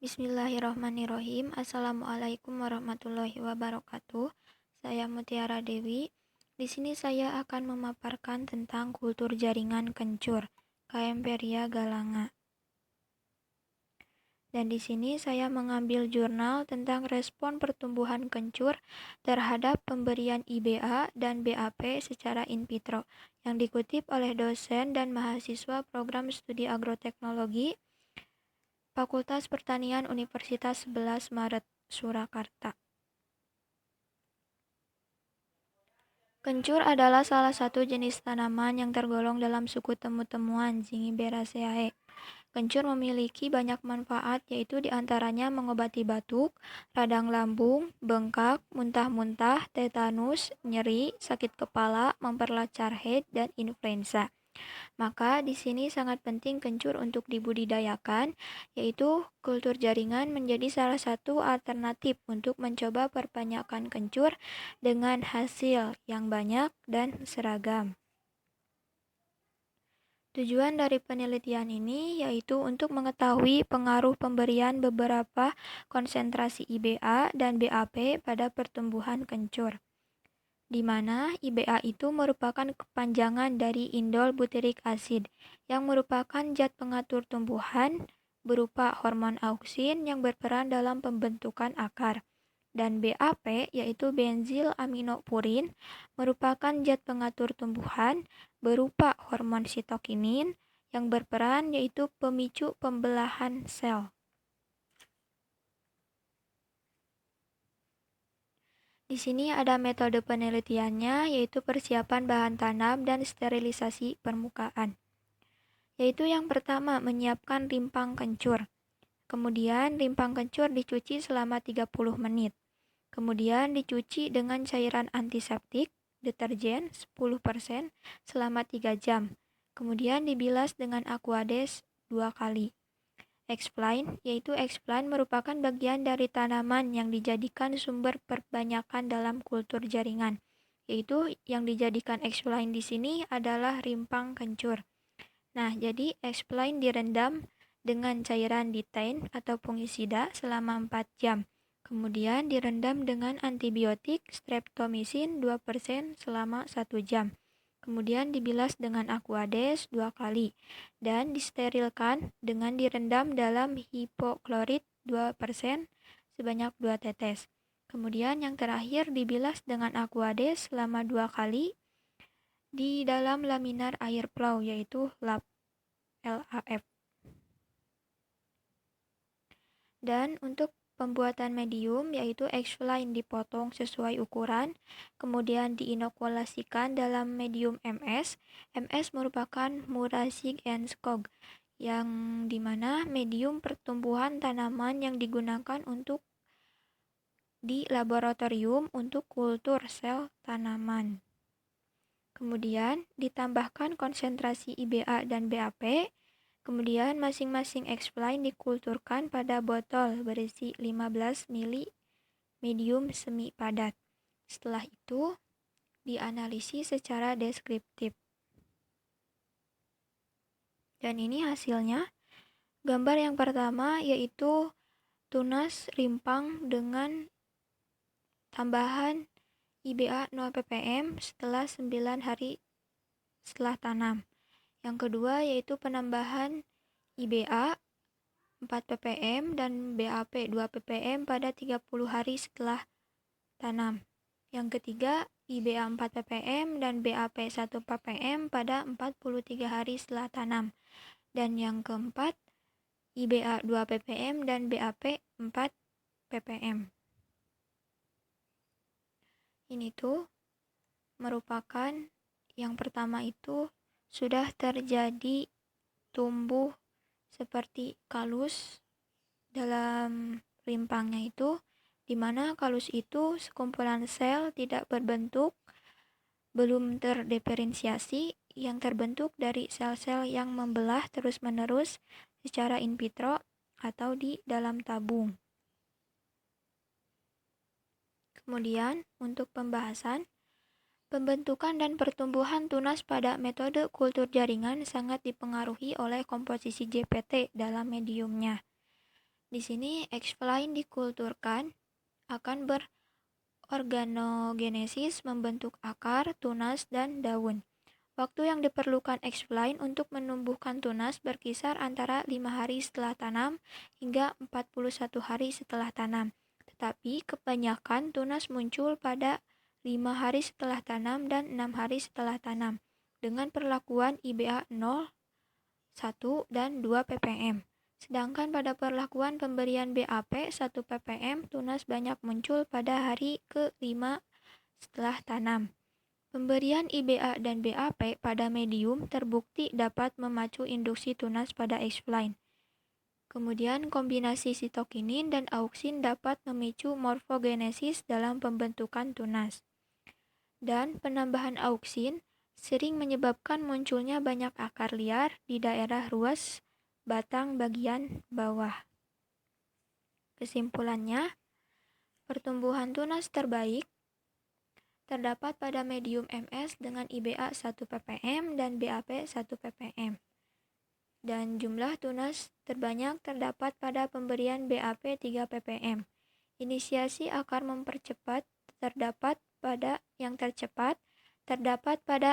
Bismillahirrahmanirrahim. Assalamualaikum warahmatullahi wabarakatuh. Saya Mutiara Dewi. Di sini saya akan memaparkan tentang kultur jaringan kencur, Kaemperia galanga. Dan di sini saya mengambil jurnal tentang respon pertumbuhan kencur terhadap pemberian IBA dan BAP secara in vitro yang dikutip oleh dosen dan mahasiswa program studi agroteknologi Fakultas Pertanian Universitas 11 Maret, Surakarta. Kencur adalah salah satu jenis tanaman yang tergolong dalam suku temu-temuan Zingiberaceae. Kencur memiliki banyak manfaat, yaitu diantaranya mengobati batuk, radang lambung, bengkak, muntah-muntah, tetanus, nyeri, sakit kepala, memperlancar haid, dan influenza. Maka di sini sangat penting kencur untuk dibudidayakan, yaitu kultur jaringan menjadi salah satu alternatif untuk mencoba perbanyakan kencur dengan hasil yang banyak dan seragam. Tujuan dari penelitian ini yaitu untuk mengetahui pengaruh pemberian beberapa konsentrasi IBA dan BAP pada pertumbuhan kencur, di mana IBA itu merupakan kepanjangan dari indol butyric acid yang merupakan zat pengatur tumbuhan berupa hormon auksin yang berperan dalam pembentukan akar. Dan BAP yaitu benzil aminopurin merupakan zat pengatur tumbuhan berupa hormon sitokinin yang berperan yaitu pemicu pembelahan sel. Di sini ada metode penelitiannya, yaitu persiapan bahan tanam dan sterilisasi permukaan. Yaitu yang pertama, menyiapkan rimpang kencur. Kemudian rimpang kencur dicuci selama 30 menit. Kemudian dicuci dengan cairan antiseptik, deterjen 10% selama 3 jam. Kemudian dibilas dengan Aquades 2 kali. Explain, yaitu explain merupakan bagian dari tanaman yang dijadikan sumber perbanyakan dalam kultur jaringan. Yaitu yang dijadikan explain di sini adalah rimpang kencur. Nah, jadi explain direndam dengan cairan ditain atau fungisida selama 4 jam. Kemudian direndam dengan antibiotik streptomycin 2% selama 1 jam. Kemudian dibilas dengan Aquades 2 kali dan disterilkan dengan direndam dalam hipoklorit 2% sebanyak 2 tetes. Kemudian yang terakhir dibilas dengan Aquades selama 2 kali di dalam laminar air plow yaitu LAF. Dan untuk pembuatan medium yaitu explain dipotong sesuai ukuran, kemudian diinokulasikan dalam medium MS. MS merupakan Muracik and Skog, yang dimana medium pertumbuhan tanaman yang digunakan untuk di laboratorium untuk kultur sel tanaman. Kemudian ditambahkan konsentrasi IBA dan BAP. Kemudian masing-masing explain dikulturkan pada botol berisi 15 ml medium semi padat. Setelah itu dianalisis secara deskriptif. Dan ini hasilnya. Gambar yang pertama yaitu tunas rimpang dengan tambahan IBA 0 ppm setelah 9 hari setelah tanam. Yang kedua yaitu penambahan IBA 4 ppm dan BAP 2 ppm pada 30 hari setelah tanam. Yang ketiga IBA 4 ppm dan BAP 1 ppm pada 43 hari setelah tanam. Dan yang keempat IBA 2 ppm dan BAP 4 ppm. Ini tuh merupakan yang pertama itu sudah terjadi tumbuh seperti kalus dalam rimpangnya itu, di mana kalus itu sekumpulan sel tidak berbentuk, belum terdiferensiasi, yang terbentuk dari sel-sel yang membelah terus-menerus secara in vitro atau di dalam tabung. Kemudian untuk pembahasan, pembentukan dan pertumbuhan tunas pada metode kultur jaringan sangat dipengaruhi oleh komposisi JPT dalam mediumnya. Di sini X-Fline dikulturkan akan berorganogenesis membentuk akar, tunas, dan daun. Waktu yang diperlukan X-Fline untuk menumbuhkan tunas berkisar antara 5 hari setelah tanam hingga 41 hari setelah tanam. Tetapi kebanyakan tunas muncul pada 5 hari setelah tanam dan 6 hari setelah tanam dengan perlakuan IBA 0, 1, dan 2 ppm. Sedangkan pada perlakuan pemberian BAP 1 ppm, tunas banyak muncul pada hari ke-5 setelah tanam. Pemberian IBA dan BAP pada medium terbukti dapat memacu induksi tunas pada X-Fline. Kemudian kombinasi sitokinin dan auksin dapat memicu morfogenesis dalam pembentukan tunas. Dan penambahan auksin sering menyebabkan munculnya banyak akar liar di daerah ruas batang bagian bawah. Kesimpulannya, pertumbuhan tunas terbaik terdapat pada medium MS dengan IBA 1 ppm dan BAP 1 ppm. Dan jumlah tunas terbanyak terdapat pada pemberian BAP 3 ppm. Inisiasi akar mempercepat terdapat pada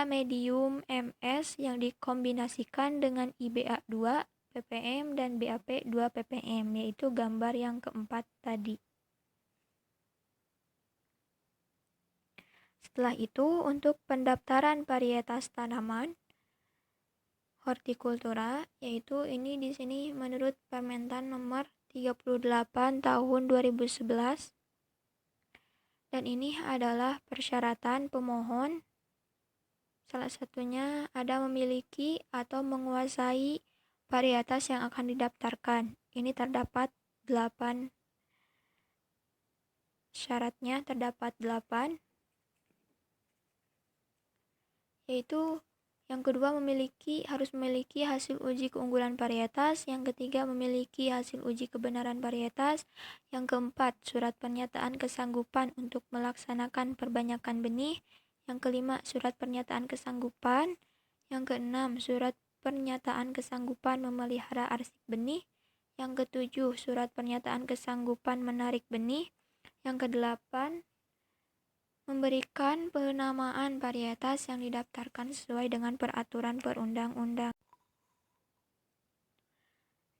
medium MS yang dikombinasikan dengan IBA 2 ppm dan BAP 2 ppm, yaitu gambar yang keempat tadi. Setelah itu, untuk pendaftaran varietas tanaman hortikultura, yaitu ini di sini menurut Permentan nomor 38 tahun 2011. Dan ini adalah persyaratan pemohon. Salah satunya ada memiliki atau menguasai varietas yang akan didaftarkan. Ini terdapat 8 syaratnya, terdapat 8. Yaitu yang kedua harus memiliki hasil uji keunggulan varietas, yang ketiga memiliki hasil uji kebenaran varietas, yang keempat surat pernyataan kesanggupan untuk melaksanakan perbanyakan benih, yang kelima surat pernyataan kesanggupan, yang keenam surat pernyataan kesanggupan memelihara arsip benih, yang ketujuh surat pernyataan kesanggupan menarik benih, yang kedelapan memberikan penamaan varietas yang didaftarkan sesuai dengan peraturan perundang-undang.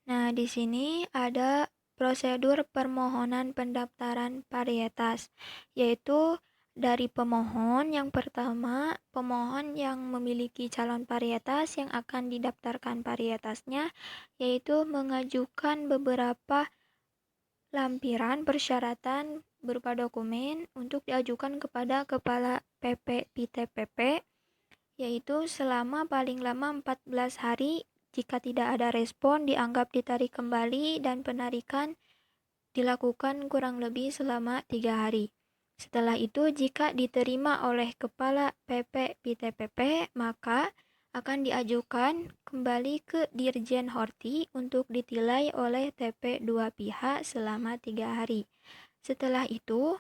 Nah, di sini ada prosedur permohonan pendaftaran varietas, yaitu dari pemohon. Yang pertama, pemohon yang memiliki calon varietas yang akan didaftarkan varietasnya, yaitu mengajukan beberapa lampiran persyaratan berupa dokumen untuk diajukan kepada Kepala PP PTPP, yaitu selama paling lama 14 hari. Jika tidak ada respon, dianggap ditarik kembali dan penarikan dilakukan kurang lebih selama 3 hari. Setelah itu, jika diterima oleh Kepala PP PTPP, maka akan diajukan kembali ke Dirjen Horti untuk ditilai oleh TP dua pihak selama 3 hari. Setelah itu,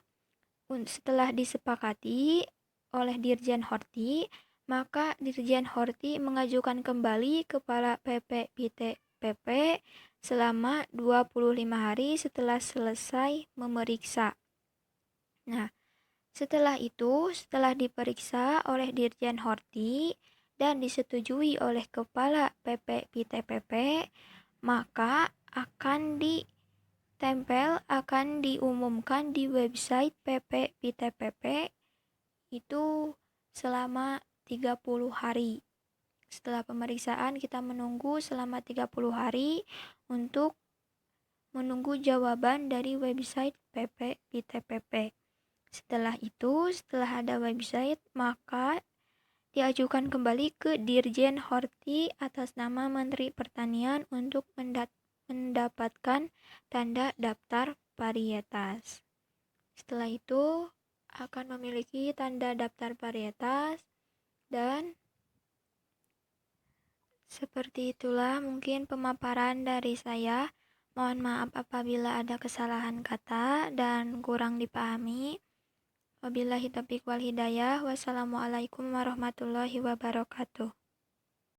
setelah disepakati oleh Dirjen Horti, maka Dirjen Horti mengajukan kembali Kepala PP PTPP selama 25 hari setelah selesai memeriksa. Nah, setelah itu, setelah diperiksa oleh Dirjen Horti dan disetujui oleh Kepala PP PTPP, maka akan diumumkan di website PP PTPP itu selama 30 hari. Setelah pemeriksaan, kita menunggu selama 30 hari untuk menunggu jawaban dari website PP PTPP. Setelah itu, setelah ada website, maka diajukan kembali ke Dirjen Horti atas nama Menteri Pertanian untuk mendapatkan tanda daftar varietas. Setelah itu akan memiliki tanda daftar varietas, dan seperti itulah mungkin pemaparan dari saya. Mohon maaf apabila ada kesalahan kata dan kurang dipahami. Wabillahi taufiq wal hidayah. Wassalamualaikum warahmatullahi wabarakatuh.